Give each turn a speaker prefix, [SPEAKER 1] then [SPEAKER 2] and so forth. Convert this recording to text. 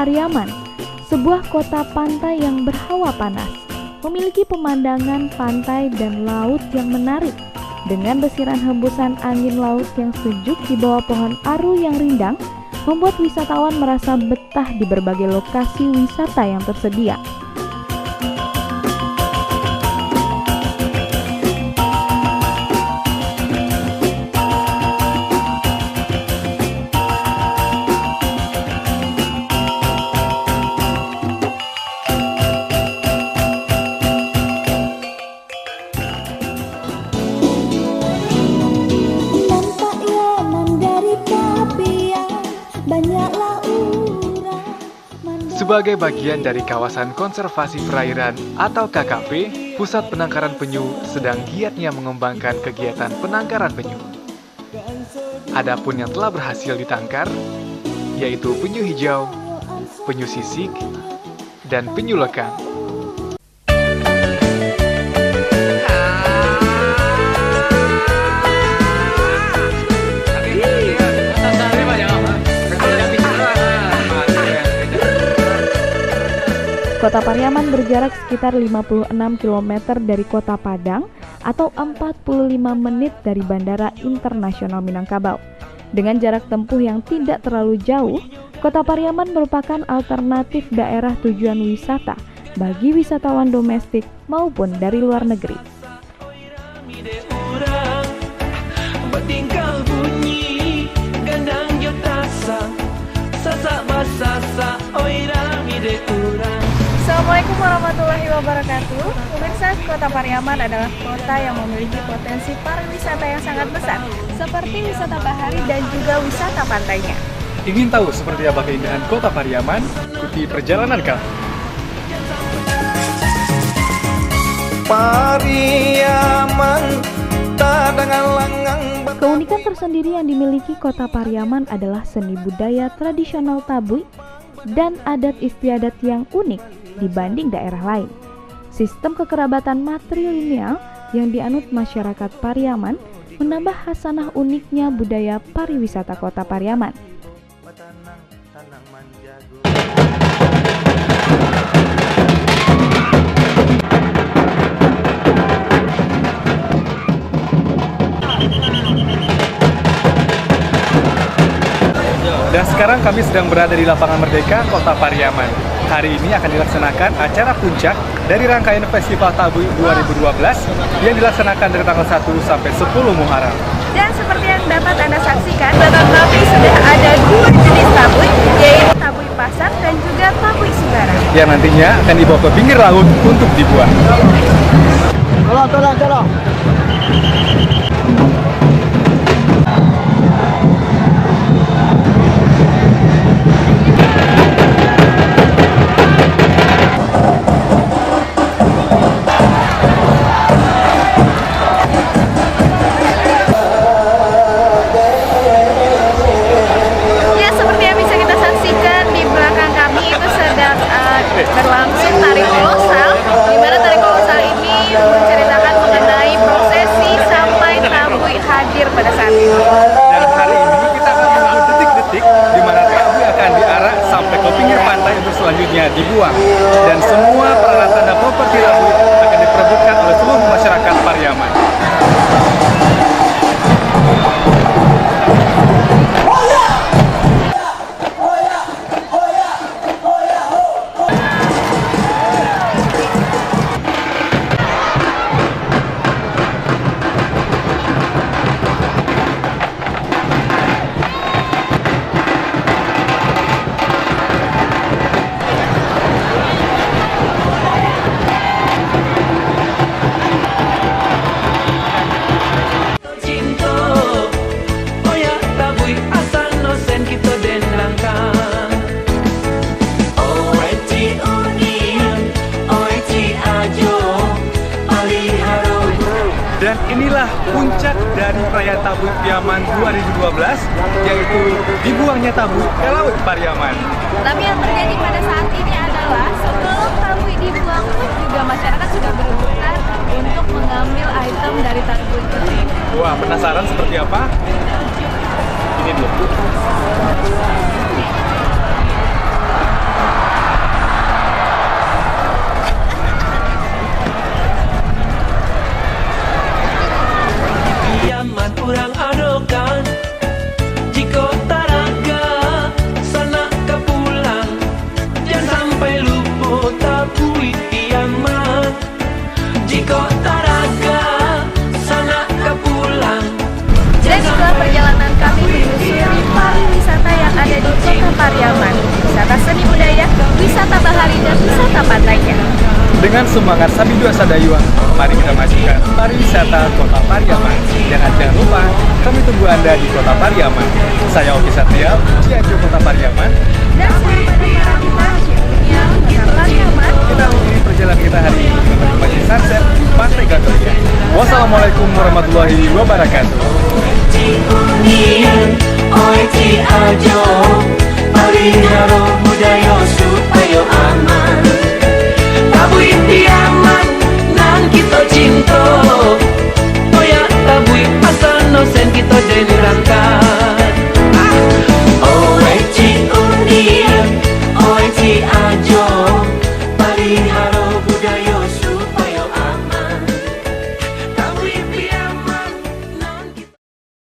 [SPEAKER 1] Pariaman, sebuah kota pantai yang berhawa panas, memiliki pemandangan pantai dan laut yang menarik. Dengan desiran hembusan angin laut yang sejuk di bawah pohon aru yang rindang, membuat wisatawan merasa betah di berbagai lokasi wisata yang tersedia.
[SPEAKER 2] Sebagai bagian dari kawasan konservasi perairan atau KKP, Pusat Penangkaran Penyu sedang giatnya mengembangkan kegiatan penangkaran penyu. Adapun yang telah berhasil ditangkar, yaitu penyu hijau, penyu sisik, dan penyu lekang.
[SPEAKER 1] Kota Pariaman berjarak sekitar 56 km dari Kota Padang atau 45 menit dari Bandara Internasional Minangkabau. Dengan jarak tempuh yang tidak terlalu jauh, Kota Pariaman merupakan alternatif daerah tujuan wisata bagi wisatawan domestik maupun dari luar negeri. Assalamualaikum warahmatullahi wabarakatuh. Pemirsa, Kota Pariaman adalah kota yang memiliki potensi pariwisata yang sangat besar, seperti wisata bahari dan juga wisata pantainya.
[SPEAKER 2] Ingin tahu seperti apa keindahan Kota Pariaman? Ikuti perjalanan kami.
[SPEAKER 3] Pariaman tak dengan langang.
[SPEAKER 1] Keunikan tersendiri yang dimiliki Kota Pariaman adalah seni budaya tradisional Tabui dan adat istiadat yang unik dibanding daerah lain. Sistem kekerabatan matrilineal yang dianut masyarakat Pariaman menambah khasanah uniknya budaya pariwisata Kota Pariaman.
[SPEAKER 2] Dan sekarang kami sedang berada di Lapangan Merdeka, Kota Pariaman. Hari ini akan dilaksanakan acara puncak dari rangkaian Festival Tabui 2012 yang dilaksanakan dari tanggal 1 sampai 10 Muharram.
[SPEAKER 1] Dan seperti yang dapat Anda saksikan, belakang kami sudah ada dua jenis tabui, yaitu tabui pasar dan juga tabui Sibara,
[SPEAKER 2] Yang nantinya akan dibawa ke pinggir laut untuk dibuang.
[SPEAKER 3] Tolong.
[SPEAKER 1] berlangsung tari kolosal, di mana tari kolosal ini menceritakan mengenai prosesi sampai tabui hadir pada saat itu.
[SPEAKER 2] Dan hari ini kita akan menunggu detik-detik di mana tabui akan diarak sampai ke pinggir pantai untuk selanjutnya dibuang. Dan semua peralatan dan properti tabui akan diperebutkan oleh seluruh masyarakat Pariaman. Dan inilah puncak dari perayaan Tabui Pariaman 2012, yaitu dibuangnya tabui ke laut Pariaman.
[SPEAKER 1] Tapi yang terjadi pada saat ini adalah sebelum tabui dibuang pun juga masyarakat sudah berebutan untuk mengambil item dari tabui ini.
[SPEAKER 2] Wah, penasaran seperti apa? Ini dulu.
[SPEAKER 1] kami menyusuri pariwisata yang ada di Kota Pariaman, wisata seni budaya, wisata bahari, dan wisata pantainya.
[SPEAKER 2] Dengan semangat Sabidua Sadayuang, mari kita majukan pariwisata Kota Pariaman. Jangan lupa, kami tunggu Anda di Kota Pariaman. Saya Oki Satria, Cianjur Kota Pariaman.
[SPEAKER 1] Dan selamat menikmati yang Kota Pariaman.
[SPEAKER 2] Kita mengakhiri perjalanan kita hari ini dengan menikmati sunset Pantai Gandolia. Wassalamualaikum warahmatullahi wabarakatuh.
[SPEAKER 3] Palihara budaya supaya aman. Tabui tiaman nan kita cinta. Toya tabui asal nosen kita jadi rangka.